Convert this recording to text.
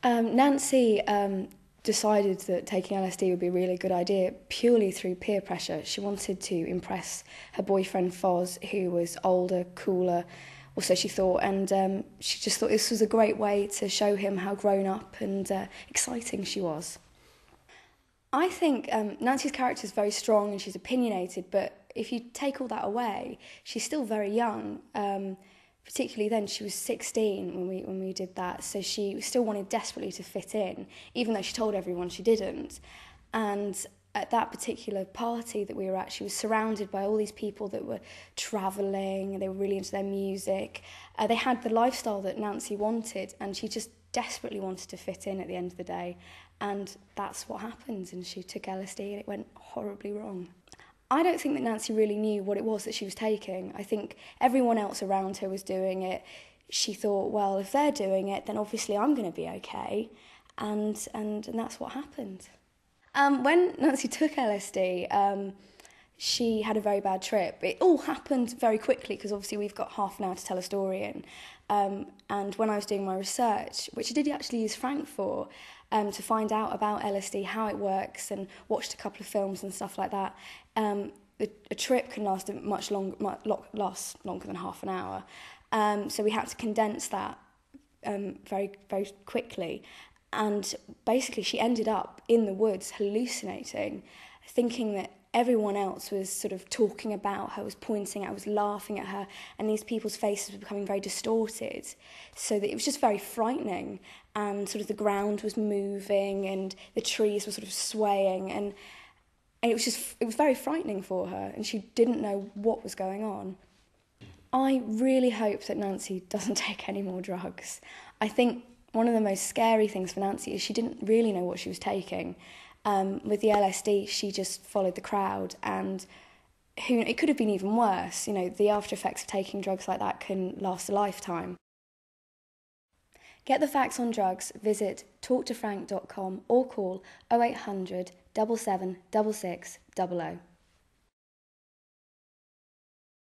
Nancy decided that taking LSD would be a really good idea purely through peer pressure. She wanted to impress her boyfriend Foz, who was older, cooler, or so she thought, and she just thought this was a great way to show him how grown up and exciting she was. I think Nancy's character is very strong and she's opinionated, but if you take all that away, she's still very young. Particularly then, she was 16 when we did that, so she still wanted desperately to fit in, even though she told everyone she didn't. And at that particular party that we were at, she was surrounded by all these people that were travelling, they were really into their music. They had the lifestyle that Nancy wanted, and she just desperately wanted to fit in at the end of the day. And that's what happened, and she took LSD and it went horribly wrong. I don't think that Nancy really knew what it was that she was taking. I think everyone else around her was doing it. She thought, well, if they're doing it, then obviously I'm going to be okay. And that's what happened. When Nancy took LSD, she had a very bad trip. It all happened very quickly because obviously we've got half an hour to tell a story in. And when I was doing my research, which I did actually use Frank for, to find out about LSD, how it works, and watched a couple of films and stuff like that, a trip can last last longer than half an hour. So we had to condense that very, very quickly. And basically she ended up in the woods hallucinating, thinking that everyone else was sort of talking about her, was pointing at, was laughing at her, and these people's faces were becoming very distorted, so that it was just very frightening, and sort of the ground was moving and the trees were sort of swaying, and it was very frightening for her, and she didn't know what was going on. I really hope that Nancy doesn't take any more drugs. I think one of the most scary things for Nancy is she didn't really know what she was taking. With the LSD, she just followed the crowd, and it could have been even worse. You know, the after effects of taking drugs like that can last a lifetime. Get the facts on drugs, visit talktofrank.com or call 0800 77 66 00.